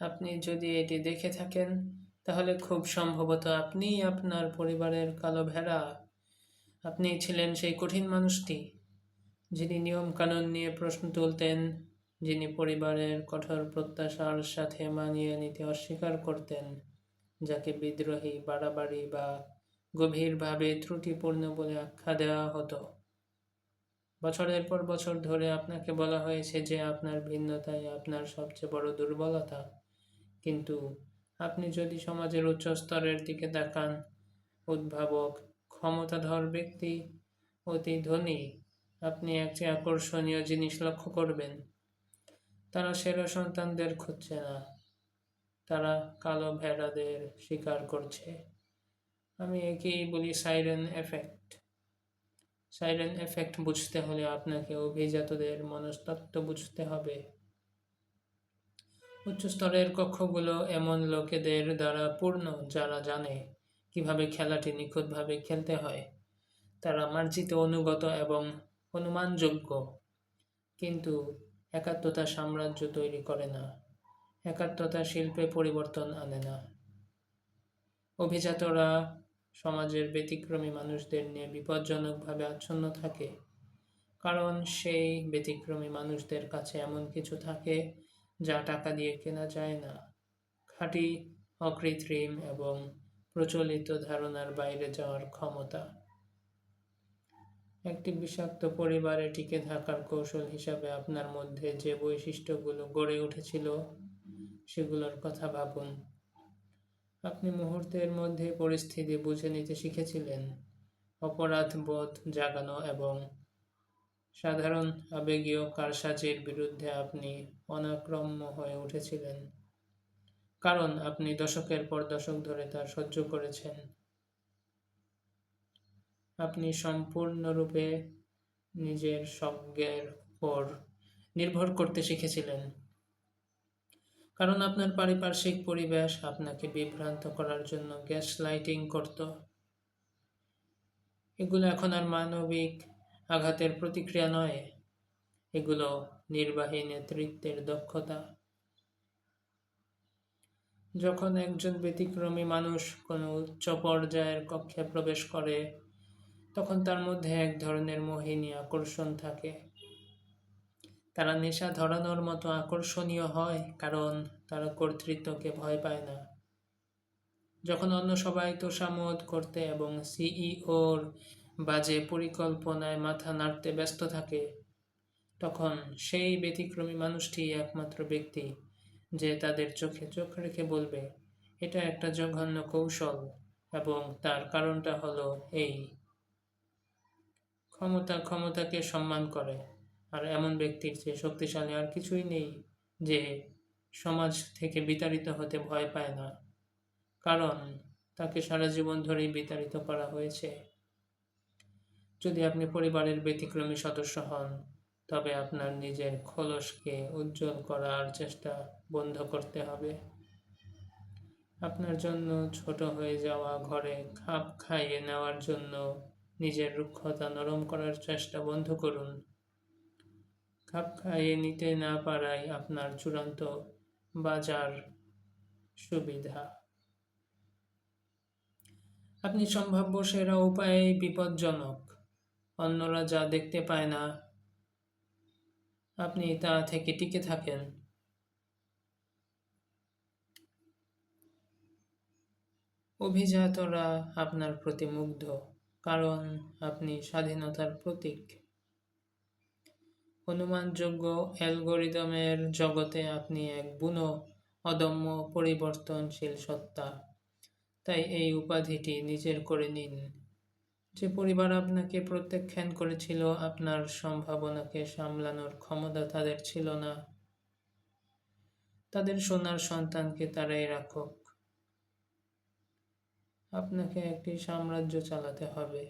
আপনি যদি এটি দেখে থাকেন, তাহলে খুব সম্ভবত আপনিই আপনার পরিবারের কালো ভেড়া। আপনিই ছিলেন সেই কঠিন মানুষটি, যিনি নিয়মকানুন নিয়ে প্রশ্ন তুলতেন, যিনি পরিবারের কঠোর প্রত্যাশার সাথে মানিয়ে নিতে অস্বীকার করতেন, যাকে বিদ্রোহী, বাড়াবাড়ি বা গভীরভাবে ত্রুটিপূর্ণ বলে আখ্যা দেওয়া হতো। বছরের পর বছর ধরে আপনাকে বলা হয়েছে যে আপনার ভিন্নতাই আপনার সবচেয়ে বড় দুর্বলতা। কিন্তু আপনি যদি সমাজের উচ্চ স্তরের দিকে তাকান, উদ্ভাবক, ক্ষমতাধর ব্যক্তি, অতি ধনী, আপনি একটি আকর্ষণীয় জিনিস লক্ষ্য করবেন। তারা সেরা সন্তানদের খুঁজছে না, তারা কালো ভেড়াদের শিকার করছে। আমি একেই বলি সাইরেন এফেক্ট। সাইরেন এফেক্ট বুঝতে হলে আপনাকে অভিজাতদের মনস্তত্ত্ব বুঝতে হবে। উচ্চ স্তরের কক্ষগুলো এমন লোকেদের দ্বারা পূর্ণ যারা জানে কিভাবে খেলাটি নিখুঁতভাবে খেলতে হয়। তারা মার্জিত, অনুগত এবং অনুমানযোগ্য। কিন্তু একাত্মতা সাম্রাজ্য তৈরি করে না, একাত্মতা শিল্পে পরিবর্তন আনে না। অভিজাতরা সমাজের ব্যতিক্রমী মানুষদের নিয়ে বিপজ্জনকভাবে আচ্ছন্ন থাকে, কারণ সেই ব্যতিক্রমী মানুষদের কাছে এমন কিছু থাকে যা টাকা দিয়ে কেনা যায় না। খাঁটি, অকৃত্রিম এবং প্রচলিত ধারণার বাইরে যাওয়ার ক্ষমতা। একটি বিষাক্ত পরিবারে টিকে থাকার কৌশল হিসাবে আপনার মধ্যে যে বৈশিষ্ট্যগুলো গড়ে উঠেছিল, সেগুলোর কথা ভাবুন। আপনি মুহূর্তের মধ্যে পরিস্থিতি বুঝে নিতে শিখেছিলেন, অপরাধবোধ জাগানো এবং সাধারণ আবেগীয় কারসাজির বিরুদ্ধে আপনি অনাক্রম্য হয়ে উঠেছিলেন, কারণ আপনি দশকের পর দশক ধরে তা সহ্য করেছেন। আপনি সম্পূর্ণরূপে নিজের স্বজ্ঞের উপর নির্ভর করতে শিখেছিলেন, কারণ আপনার পারিপার্শ্বিক পরিবেশ আপনাকে বিভ্রান্ত করার জন্য গ্যাস লাইটিং করত। এগুলো এখন আর মানবিক আঘাতের প্রতিক্রিয়া নয়, এগুলো নির্বাহী নেতৃত্বের দক্ষতা। যখন একজন ব্যতিক্রমী মানুষ কোনো উচ্চ পর্যায়ের কক্ষে প্রবেশ করে, তখন তার মধ্যে এক ধরনের মোহিনী আকর্ষণ থাকে। তারা নেশা ধরানোর মতো আকর্ষণীয় হয়, কারণ তারা কর্তৃত্বকে ভয় পায় না। যখন অন্য সবাই তোষামোদ করতে এবং সিইওর বাজে পরিকল্পনায় মাথা নাড়তে ব্যস্ত থাকে, তখন সেই ব্যতিক্রমী মানুষটি একমাত্র ব্যক্তি যে তাদের চোখে চোখ রেখে বলবে, এটা একটা জঘন্য কৌশল, এবং তার কারণটা হলো এই। ক্ষমতা ক্ষমতাকে সম্মান করে, আর এমন ব্যক্তির চেয়ে শক্তিশালী আর কিছুই নেই যে সমাজ থেকে বিতাড়িত হতে ভয় পায় না, কারণ তাকে সারা জীবন ধরেই বিতাড়িত করা হয়েছে। যদি আপনি পরিবারের ব্যতিক্রমী সদস্য হন, তবে আপনার নিজের খোলসকে উজ্জ্বল করার চেষ্টা বন্ধ করতে হবে। আপনার জন্য ছোট হয়ে যাওয়া ঘরে খাপ খাইয়ে নেওয়ার জন্য নিজের রুক্ষতা নরম করার চেষ্টা বন্ধ করুন। খাপ খাইয়ে নিতে না পারাই আপনার চূড়ান্ত বাজার সুবিধা। আপনি সম্ভাব্য সেরা উপায়ে বিপজ্জনক। অন্যরা যা দেখতে পায় না, আপনি তা থেকে টিকে থাকেন। অভিজাতরা আপনার প্রতি মুগ্ধ, কারণ আপনি স্বাধীনতার প্রতীক। অনুমানযোগ্য অ্যালগরিদমের জগতে আপনি এক বুনো, অদম্য, পরিবর্তনশীল সত্তা। তাই এই উপাধিটি নিজের করে নিন। যে পরিবার আপনাকে প্রত্যাখ্যান করেছিল, আপনার সম্ভাবনাকে সামলানোর ক্ষমতা তাদের ছিল না। তাদের সোনার সন্তানকে তারাই রাখুক। আপনাকে একটি সাম্রাজ্য চালাতে হবে।